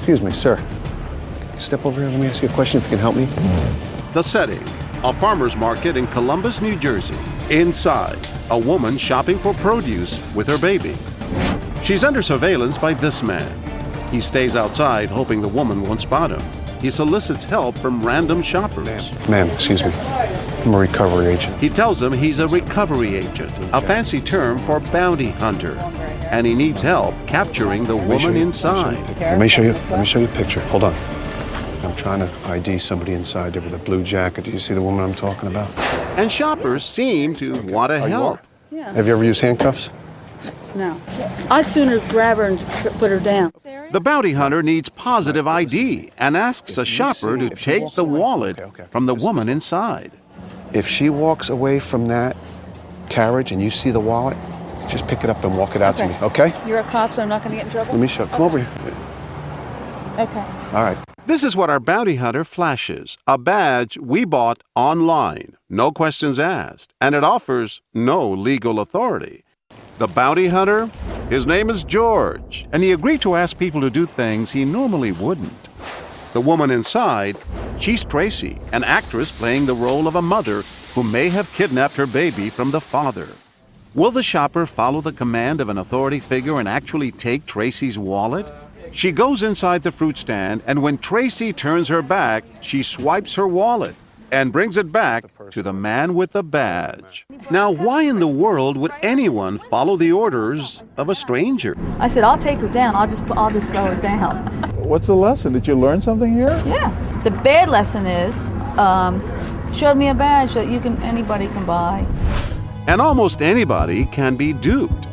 Excuse me, sir. Step over here. Let me ask you a question if you can help me. The setting, a farmer's market in Columbus, New Jersey. Inside, a woman shopping for produce with her baby. She's under surveillance by this man. He stays outside, hoping the woman won't spot him. He solicits help from random shoppers. Ma'am, excuse me. I'm a recovery agent. He tells them he's a recovery agent, a fancy term for bounty hunter, and he needs help capturing the woman inside. Let me show you a picture. Hold on. I'm trying to ID somebody inside there with a blue jacket. Do you see the woman I'm talking about? And shoppers seem to want to help. Yeah. Have you ever used handcuffs? No. I'd sooner grab her and put her down. The bounty hunter needs positive ID and asks a shopper to take the wallet from the woman inside. If she walks away from that carriage and you see the wallet, just pick it up and walk it out to me, okay? You're a cop, so I'm not going to get in trouble? Let me show. Come over here. Okay. All right. This is what our bounty hunter flashes, a badge we bought online, no questions asked, and it offers no legal authority. The bounty hunter, his name is George, and he agreed to ask people to do things he normally wouldn't. The woman inside, she's Tracy, an actress playing the role of a mother who may have kidnapped her baby from the father. Will the shopper follow the command of an authority figure and actually take Tracy's wallet? She goes inside the fruit stand, and when Tracy turns her back, she swipes her wallet and brings it back to the man with the badge. Now, why in the world would anyone follow the orders of a stranger? I said, I'll take her down. I'll just throw her down. What's the lesson? Did you learn something here? Yeah. The bad lesson is, showed me a badge that anybody can buy. And almost anybody can be duped.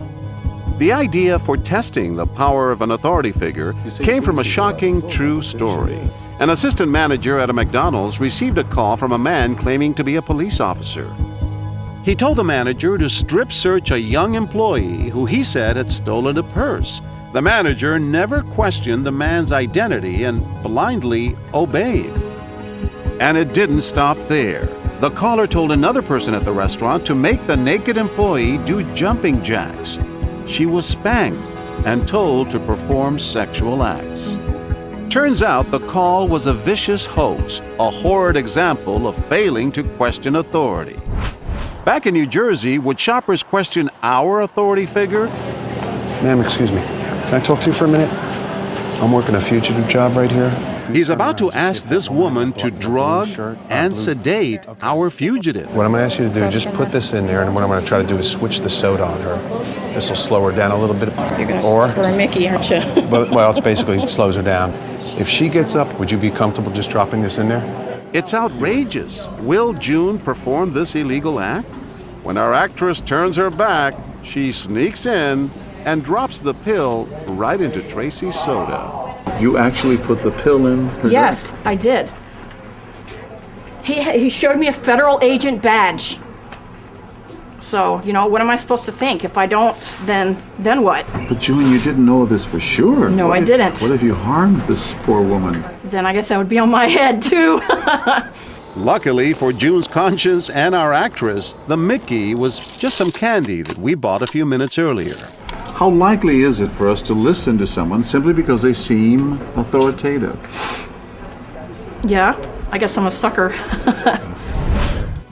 The idea for testing the power of an authority figure came from a shocking true story. An assistant manager at a McDonald's received a call from a man claiming to be a police officer. He told the manager to strip search a young employee who he said had stolen a purse. The manager never questioned the man's identity and blindly obeyed. And it didn't stop there. The caller told another person at the restaurant to make the naked employee do jumping jacks. She was spanked and told to perform sexual acts. Turns out the call was a vicious hoax, a horrid example of failing to question authority. Back in New Jersey, would shoppers question our authority figure? Ma'am, excuse me. Can I talk to you for a minute? I'm working a fugitive job right here. He's about to ask this woman to drug and sedate our fugitive. What I'm going to ask you to do, just put this in there, and what I'm going to try to do is switch the soda on her. This will slow her down a little bit. You're going to spur Mickey, aren't you? Well, it's basically slows her down. If she gets up, would you be comfortable just dropping this in there? It's outrageous. Will June perform this illegal act? When our actress turns her back, she sneaks in and drops the pill right into Tracy's soda. You actually put the pill in her Yes, drink? I did. He showed me a federal agent badge. So, what am I supposed to think? If I don't, then what? But June, you didn't know this for sure. No, I didn't. What if you harmed this poor woman? Then I guess that would be on my head, too. Luckily for June's conscience and our actress, the Mickey was just some candy that we bought a few minutes earlier. How likely is it for us to listen to someone simply because they seem authoritative? Yeah, I guess I'm a sucker.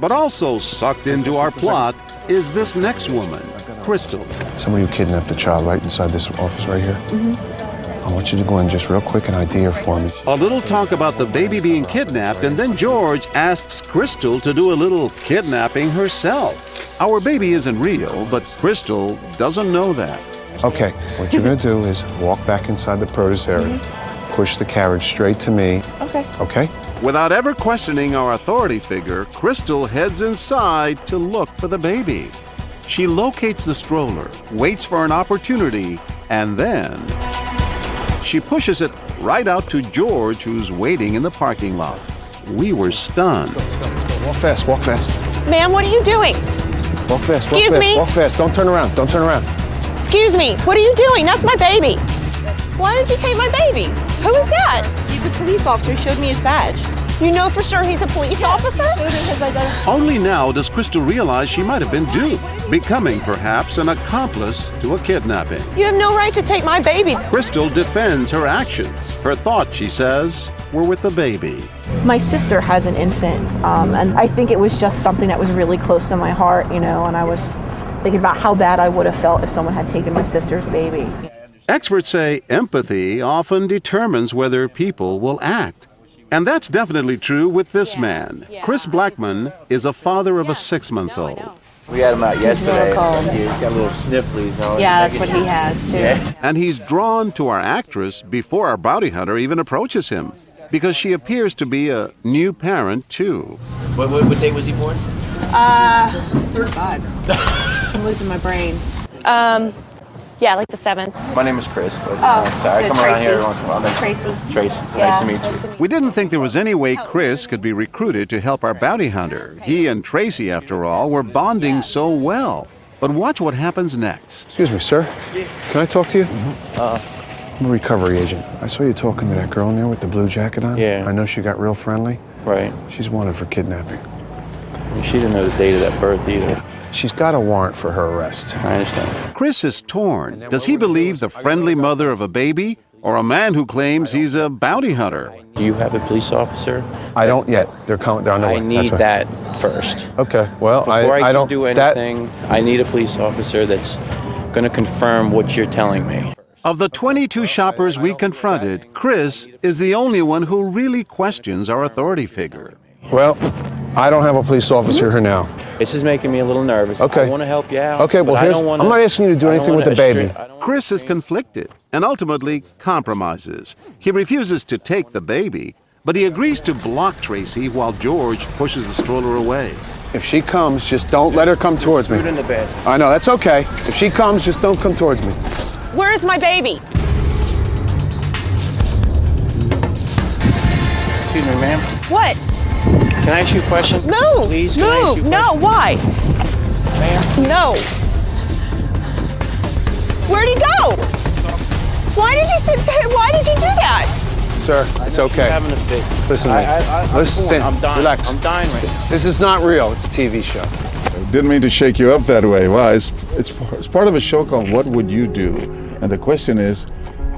But also sucked into our plot is this next woman, Crystal. Somebody who kidnapped a child right inside this office right here? Mm-hmm. I want you to go in just real quick and ID her for me. A little talk about the baby being kidnapped, and then George asks Crystal to do a little kidnapping herself. Our baby isn't real, but Crystal doesn't know that. Okay, what you're going to do is walk back inside the produce area, push the carriage straight to me. Okay. Okay? Without ever questioning our authority figure, Crystal heads inside to look for the baby. She locates the stroller, waits for an opportunity, and then she pushes it right out to George, who's waiting in the parking lot. We were stunned. Walk fast, walk fast. Ma'am, what are you doing? Walk fast, Excuse walk fast, me? walk fast. Don't turn around, don't turn around. Excuse me, what are you doing? That's my baby. Why did you take my baby? Who is that? He's a police officer. He showed me his badge. You know for sure he's a police officer? Only now does Crystal realize she might have been duped, becoming perhaps an accomplice to a kidnapping. You have no right to take my baby. Crystal defends her actions. Her thoughts, she says, were with the baby. My sister has an infant, and I think it was just something that was really close to my heart, and I was thinking about how bad I would have felt if someone had taken my sister's baby. Experts say empathy often determines whether people will act. And that's definitely true with this man. Chris Blackman is a father of a 6-month-old. We had him out yesterday. cold. Yeah, he's got a little snifflies on. Yeah, that's what he has too. Yeah. And he's drawn to our actress before our bounty hunter even approaches him, because she appears to be a new parent too. What day was he born? 35. I'm losing my brain. Yeah, like the 7th. My name is Chris. But, good, sorry, I come around Tracy. here once in a while. Thanks. Tracy. Tracy. Yeah, Nice to meet you. We didn't think there was any way Chris could be recruited to help our bounty hunter. He and Tracy, after all, were bonding so well. But watch what happens next. Excuse me, sir. Can I talk to you? I'm a recovery agent. I saw you talking to that girl in there with the blue jacket on. Yeah. I know she got real friendly. Right. She's wanted for kidnapping. She didn't know the date of that birth either. She's got a warrant for her arrest. I understand. Chris is torn. Does he believe the friendly mother of a baby, or a man who claims he's a bounty hunter? Do you have a police officer? I don't yet. They're coming. They're on the way. I need That's that first. Okay. Well, Before I I can don't do that- anything, I need a police officer that's going to confirm what you're telling me. Of the 22 shoppers we confronted, Chris is the only one who really questions our authority figure. Well, I don't have a police officer here now. This is making me a little nervous. Okay. I want to help you out. Okay, well, but I don't wanna, I'm not asking you to do I don't anything with wanna the baby. I don't Chris is conflicted and ultimately compromises. He refuses to take the baby, but he agrees to block Tracy while George pushes the stroller away. If she comes, just don't let her come towards me. Put it in the basket. I know, that's okay. If she comes, just don't come towards me. Where is my baby? Excuse me, ma'am. What? Can I ask you a question? Move! Please, can I ask you Move! a No, why? Ma'am? No. Where'd he go? Why did you sit there? Why did you do that? Sir, it's okay. Having a fit. Listen to me. Listen, I'm dying. relax. I'm dying right now. This is not real. It's a TV show. Didn't mean to shake you up that way. Wow, it's part of a show called What Would You Do? And the question is,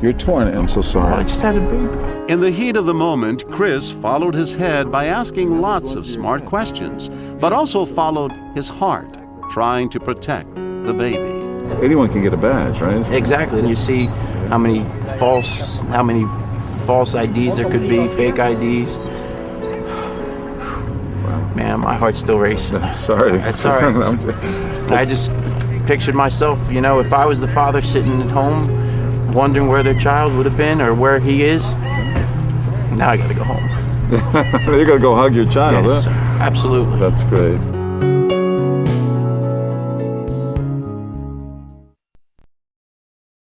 you're torn, and I'm so sorry. I just had a baby. In the heat of the moment, Chris followed his head by asking lots of smart questions, but also followed his heart, trying to protect the baby. Anyone can get a badge, right? Exactly. And you see how many false IDs there could be, fake IDs. Man, my heart's still racing. Sorry. That's all right. I just pictured myself, if I was the father sitting at home, wondering where their child would have been or where he is. Now I gotta go home. You're gonna go hug your child, Yes, huh? absolutely. That's great.